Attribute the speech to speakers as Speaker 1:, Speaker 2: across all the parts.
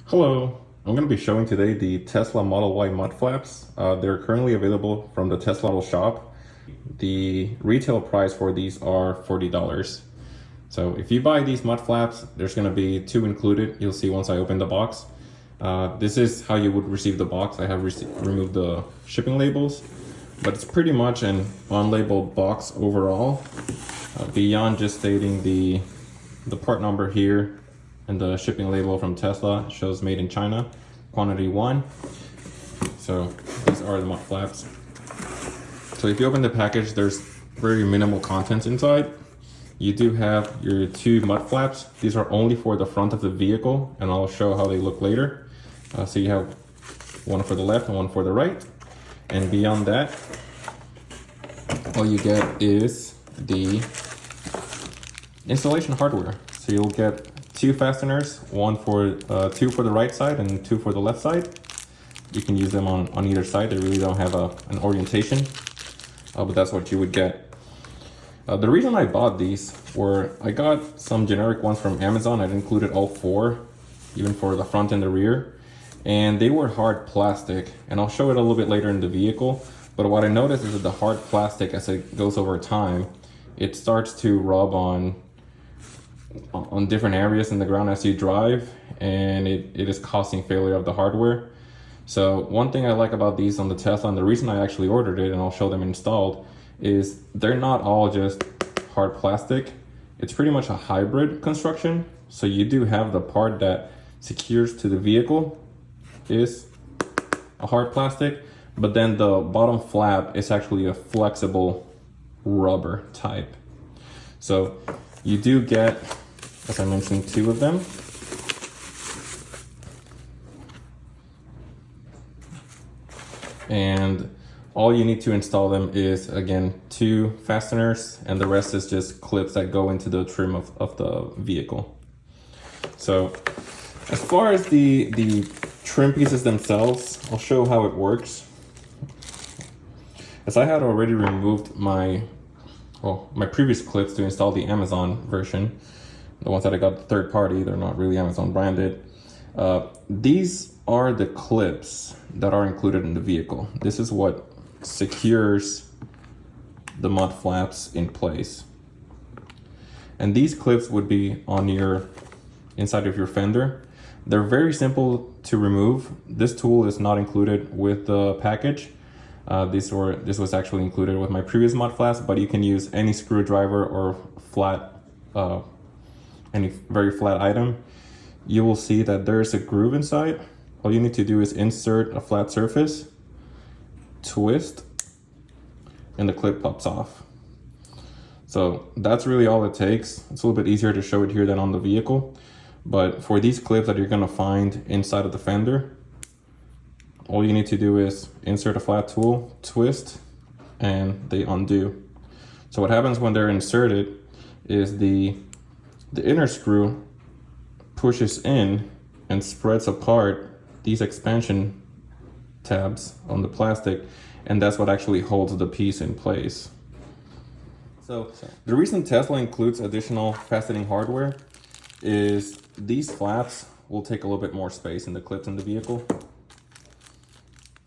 Speaker 1: Hello, I'm going to be showing today the Tesla Model Y mud flaps. They're currently available from the Tesla Model shop. The retail price for these are $40. So if you buy these mud flaps, there's going to be two included. You'll see once I open the box. This is how you would receive the box. I have removed the shipping labels, but it's pretty much an unlabeled box overall. Beyond just stating the part number here, and the shipping label from Tesla shows made in China, quantity 1. So these are the mud flaps. So if you open the package, there's very minimal contents inside. You do have your two mud flaps. These are only for the front of the vehicle, and I'll show how they look later. So you have one for the left and one for the right. And beyond that, all you get is the installation hardware. So you'll get two fasteners, two for the right side and two for the left side. You can use them on either side. They really don't have an orientation, but that's what you would get. The reason I bought these were I got some generic ones from Amazon. I'd included all four, even for the front and the rear, and they were hard plastic, and I'll show it a little bit later in the vehicle. But what I noticed is that the hard plastic, as it goes over time, it starts to rub on different areas in the ground as you drive, and it is causing failure of the hardware. So one thing I like about these on the Tesla, and the reason I actually ordered it, and I'll show them installed, is they're not all just hard plastic. It's pretty much a hybrid construction. So you do have the part that secures to the vehicle is a hard plastic, but then the bottom flap is actually a flexible rubber type. So you do get, as I mentioned, two of them. And all you need to install them is, again, two fasteners, and the rest is just clips that go into the trim of the vehicle. So as far as the trim pieces themselves, I'll show how it works. As I had already removed my previous clips to install the Amazon version, the ones that I got third party, they're not really Amazon branded. These are the clips that are included in the vehicle. This is what secures the mud flaps in place. And these clips would be on your inside of your fender. They're very simple to remove. This tool is not included with the package. This was actually included with my previous mud flaps, but you can use any screwdriver or any very flat item. You will see that there's a groove inside. All you need to do is insert a flat surface, twist, and the clip pops off. So that's really all it takes. It's a little bit easier to show it here than on the vehicle. But for these clips that you're gonna find inside of the fender, all you need to do is insert a flat tool, twist, and they undo. So what happens when they're inserted is the inner screw pushes in and spreads apart these expansion tabs on the plastic, and that's what actually holds the piece in place. So the reason Tesla includes additional fastening hardware is these flaps will take a little bit more space in the clips in the vehicle.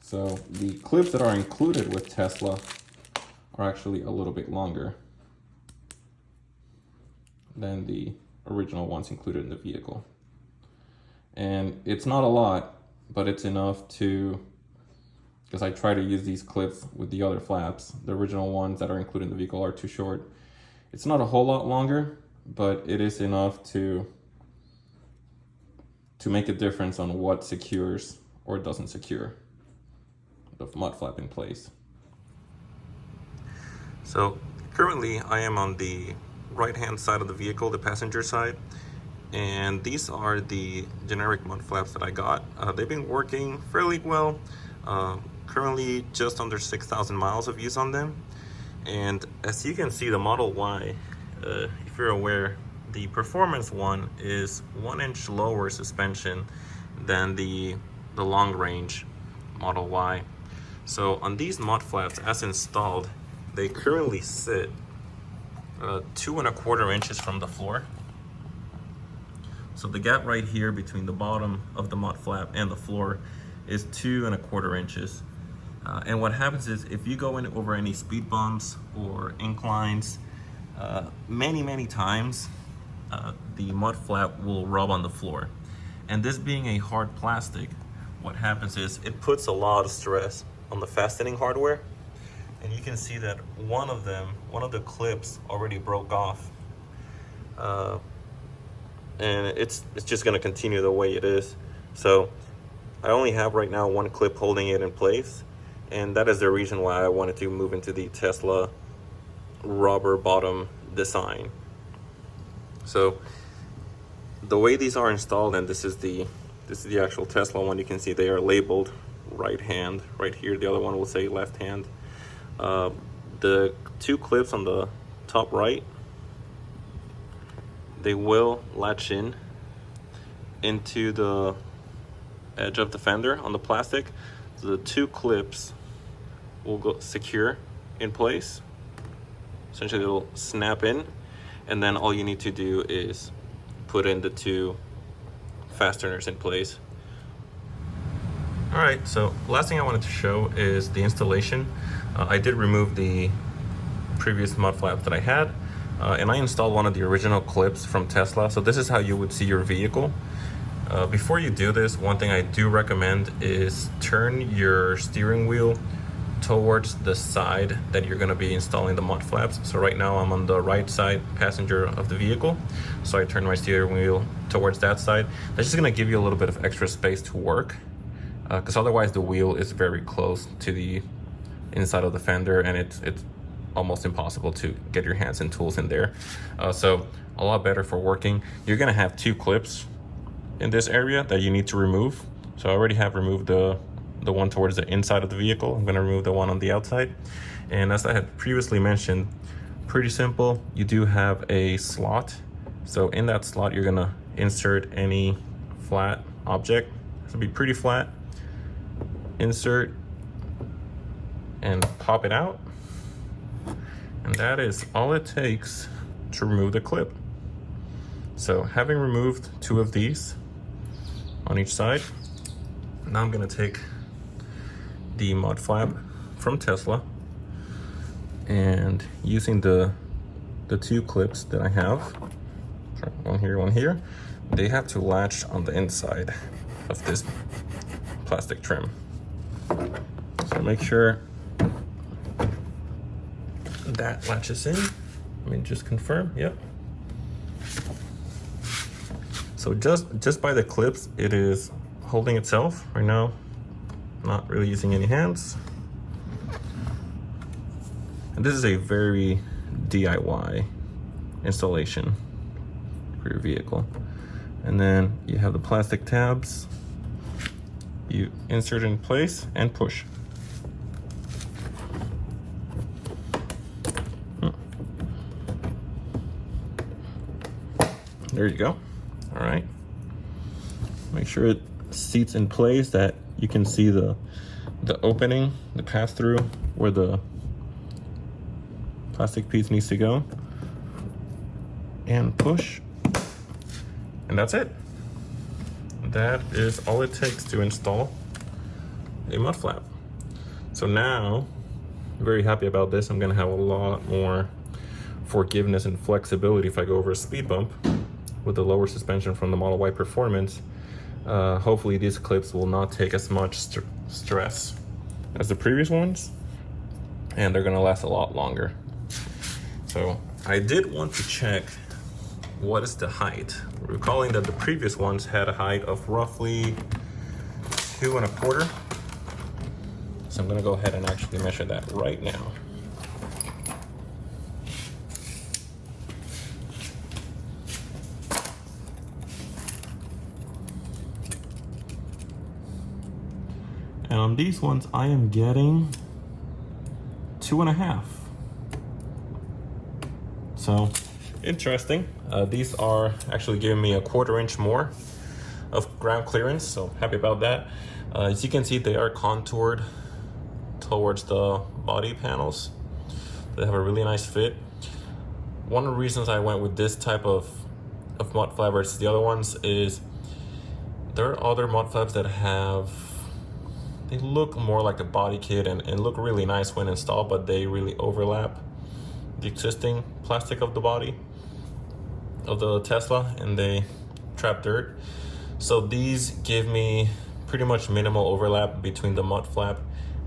Speaker 1: So the clips that are included with Tesla are actually a little bit longer than the original ones included in the vehicle. And it's not a lot, but it's enough to, because I try to use these clips with the other flaps. The original ones that are included in the vehicle are too short. It's not a whole lot longer, but it is enough to make a difference on what secures or doesn't secure the mud flap in place. So currently I am on the right hand side of the vehicle, the passenger side, and these are the generic mud flaps that I got. They've been working fairly well. Currently just under 6,000 miles of use on them. And as you can see, the Model Y, if you're aware, the performance one is 1 inch lower suspension than the long range Model Y. So on these mud flaps, as installed, they currently sit 2¼ inches from the floor. So the gap right here between the bottom of the mud flap and the floor is 2¼ inches. And what happens is if you go in over any speed bumps or inclines, many times, the mud flap will rub on the floor. And this being a hard plastic, what happens is it puts a lot of stress on the fastening hardware. And you can see that one of the clips already broke off. And it's just gonna continue the way it is. So I only have right now one clip holding it in place. And that is the reason why I wanted to move into the Tesla rubber bottom design. So the way these are installed, and this is the actual Tesla one, you can see they are labeled right hand right here. The other one will say left hand. The two clips on the top right, they will latch into the edge of the fender on the plastic. So the two clips will go secure in place. Essentially it'll snap in, and then all you need to do is put in the two fasteners in place. All right, so last thing I wanted to show is the installation. I did remove the previous mud flap that I had, and I installed one of the original clips from Tesla. So this is how you would see your vehicle. Before you do this, one thing I do recommend is turn your steering wheel towards the side that you're going to be installing the mud flaps. So right now I'm on the right side passenger of the vehicle, so I turn my steering wheel towards that side. That's just going to give you a little bit of extra space to work, because otherwise the wheel is very close to the inside of the fender, and it's almost impossible to get your hands and tools in there. So a lot better for working. You're going to have two clips in this area that you need to remove. So I already have removed the one towards the inside of the vehicle. I'm going to remove the one on the outside. And as I had previously mentioned, pretty simple. You do have a slot. So in that slot, you're going to insert any flat object. This will be pretty flat. Insert and pop it out. And that is all it takes to remove the clip. So having removed two of these on each side, now I'm going to take the mud flap from Tesla, and using the two clips that I have, one here, they have to latch on the inside of this plastic trim. So make sure that latches in. Let me just confirm. Yep. So just by the clips, it is holding itself right now. Not really using any hands. And this is a very DIY installation for your vehicle. And then you have the plastic tabs. You insert in place and push. There you go. All right. Make sure it seats in place, that you can see the opening, the pass-through where the plastic piece needs to go. And push. And that's it. That is all it takes to install a mud flap. So now, I'm very happy about this. I'm gonna have a lot more forgiveness and flexibility if I go over a speed bump with the lower suspension from the Model Y Performance. Hopefully these clips will not take as much stress as the previous ones, and they're gonna last a lot longer. So I did want to check what is the height. Recalling that the previous ones had a height of roughly 2¼ inches. So I'm gonna go ahead and actually measure that right now. And on these ones, I am getting 2½ inches. So interesting. These are actually giving me 1/4 inch more of ground clearance, so happy about that. As you can see, they are contoured towards the body panels. They have a really nice fit. One of the reasons I went with this type of of mud flap versus the other ones is there are other mud flaps that they look more like a body kit and look really nice when installed, but they really overlap the existing plastic of the body of the Tesla and they trap dirt. So these give me pretty much minimal overlap between the mud flap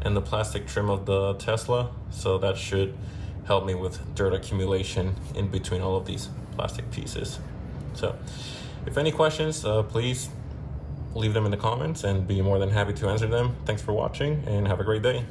Speaker 1: and the plastic trim of the Tesla. So that should help me with dirt accumulation in between all of these plastic pieces. So if any questions, please leave them in the comments and be more than happy to answer them. Thanks for watching and have a great day.